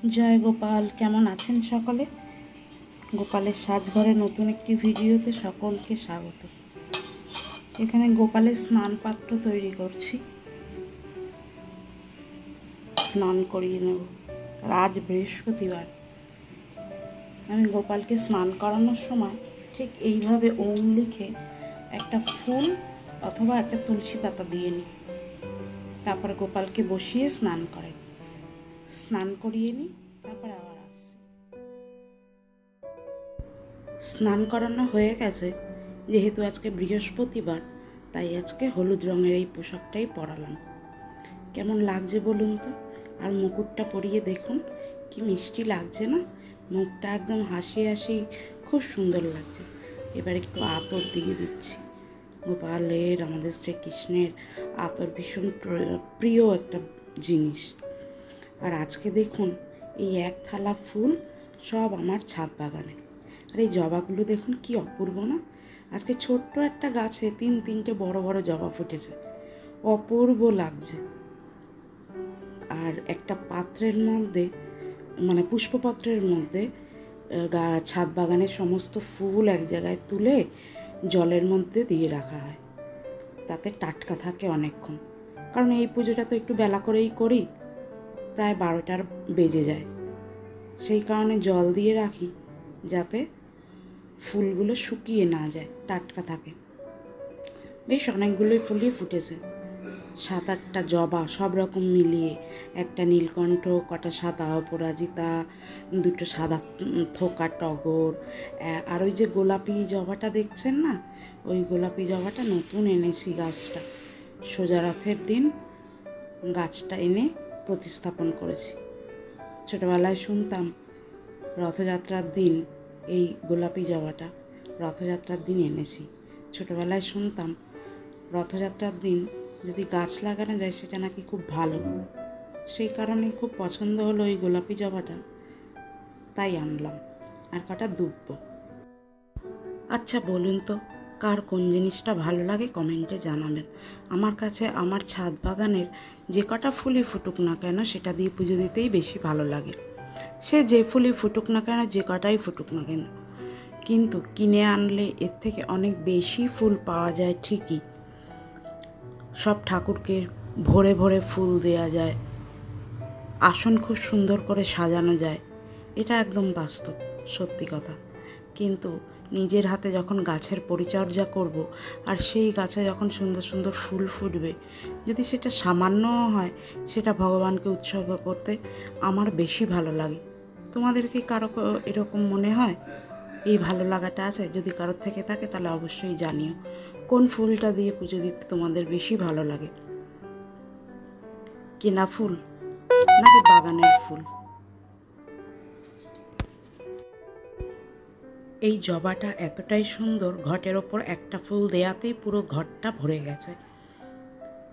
জয় গোপাল, কেমন আছেন সকলে? গোপালের সাজঘরে নতুন একটি ভিডিওতে সকলকে স্বাগত। এখানে গোপালের স্নান পাত্র তৈরি করছি, স্নান করিয়ে নেব। আর আজ বৃহস্পতিবার, আমি গোপালকে স্নান করানোর সময় ঠিক এইভাবে ওম লিখে একটা ফুল অথবা একটা তুলসী পাতা দিয়ে নিই। তারপরে গোপালকে বসিয়ে স্নান করিয়ে নিই। তারপর আবার আসছি। স্নান করানো হয়ে গেছে। যেহেতু আজকে বৃহস্পতিবার, তাই আজকে হলুদ রঙের এই পোশাকটাই পরালাম। কেমন লাগছে বলুন তো? আর মুকুটটা পরিয়ে দেখুন কি মিষ্টি লাগছে না? মুখটা একদম হাসি হাসি, খুব সুন্দর লাগছে। এবার একটু আতর দিয়ে দিচ্ছি। গোপালের, আমাদের শ্রীকৃষ্ণের আতর ভীষণ প্রিয় একটা জিনিস। আর আজকে দেখুন, এই এক থালা ফুল সব আমার ছাদ বাগানে। আর এই জবাগুলো দেখুন কি অপূর্ব না? আজকে ছোট্ট একটা গাছে তিনটে বড় বড় জবা ফুটেছে, অপূর্ব লাগছে। আর একটা পাত্রের মধ্যে, মানে পুষ্পপত্রের মধ্যে ছাদ বাগানের সমস্ত ফুল এক জায়গায় তুলে জলের মধ্যে দিয়ে রাখা হয়, তাতে টাটকা থাকে অনেকক্ষণ। কারণ এই পুজোটা তো একটু বেলা করেই করি, প্রায় 12টার বেজে যায়। সেই কারণে জল দিয়ে রাখি যাতে ফুলগুলো শুকিয়ে না যায়, টাটকা থাকে। বেশ অনেকগুলোই ফুলই ফুটেছে, 7-8টা জবা সব রকম মিলিয়ে, একটা নীলকণ্ঠ, কটা সাদা অপরাজিতা, 2টো সাদা থোকা টগর, আর ওই যে গোলাপি জবাটা দেখছেন না, ওই গোলাপি জবাটা নতুন এনেছি। গাছটা সোজা রথের দিন গাছটা এনে প্রতিস্থাপন করেছি। ছোটোবেলায় শুনতাম রথযাত্রার দিন এই গোলাপি জবাটা রথযাত্রার দিন এনেছি। ছোটোবেলায় শুনতাম রথযাত্রার দিন যদি গাছ লাগানো যায় সেটা নাকি খুব ভালো। সেই কারণে খুব পছন্দ হলো এই গোলাপি জবাটা, তাই আনলাম। আর কটা দুব্ব। আচ্ছা বলুন তো, কার কোন জিনিসটা ভালো লাগে কমেন্টে জানাবেন। আমার কাছে আমার ছাদ বাগানের যে কটা ফুলই ফুটুক না কেন, সেটা দিয়ে পুজো দিতেই বেশি ভালো লাগে। সে যে ফুলই ফুটুক না কেন, যে কটাই ফুটুক না কেন, কিন্তু কিনে আনলে এর থেকে অনেক বেশি ফুল পাওয়া যায় ঠিকই। সব ঠাকুরকে ভরে ভরে ফুল দেয়া যায়, আসন খুব সুন্দর করে সাজানো যায়, এটা একদম বাস্তব সত্যি কথা। কিন্তু নিজের হাতে যখন গাছের পরিচর্যা করব, আর সেই গাছে যখন সুন্দর সুন্দর ফুল ফুটবে, যদি সেটা সামান্যও হয়, সেটা ভগবানকে উৎসর্গ করতে আমার বেশি ভালো লাগে। তোমাদের কি কারো এরকম মনে হয়? এই ভালো লাগাটা আছে? যদি কারোর থেকে থাকে তাহলে অবশ্যই জানিও। কোন ফুলটা দিয়ে পুজো দিতে তোমাদের বেশি ভালো লাগে? কেনা ফুল নাকি বাগানের ফুল? এই জবাটা এতটাই সুন্দর, ঘটের ওপর একটা ফুল দেয়াতেই পুরো ঘরটা ভরে গেছে।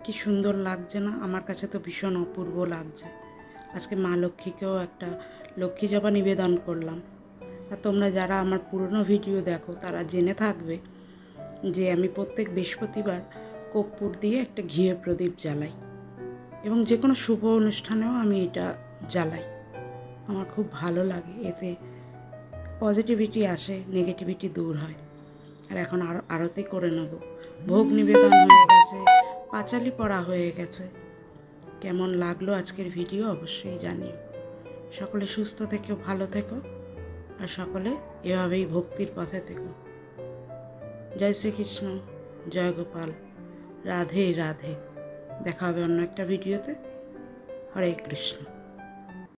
কি সুন্দর লাগছে না? আমার কাছে তো ভীষণ অপূর্ব লাগছে। আজকে মা লক্ষ্মীকেও একটা লক্ষ্মী জবা নিবেদন করলাম। আর তোমরা যারা আমার পুরনো ভিডিও দেখো তারা জেনে থাকবে যে আমি প্রত্যেক বৃহস্পতিবার কর্পূর দিয়ে একটা ঘিয়ের প্রদীপ জ্বালাই, এবং যে কোনো শুভ অনুষ্ঠানেও আমি এটা জ্বালাই। আমার খুব ভালো লাগে, এতে পজিটিভিটি আসে, নেগেটিভিটি দূর হয়। আর এখন আরতি করে নেব। ভোগ নিবেদন হয়ে গেছে, পাঁচালি পড়া হয়ে গেছে। কেমন লাগলো আজকের ভিডিও অবশ্যই জানিও। সকলে সুস্থ থেকো, ভালো থেকো, আর সকলে এভাবেই ভক্তির পথে থেকো। জয় শ্রীকৃষ্ণ, জয় গোপাল, রাধে রাধে। দেখা হবে অন্য একটা ভিডিওতে। হরে কৃষ্ণ।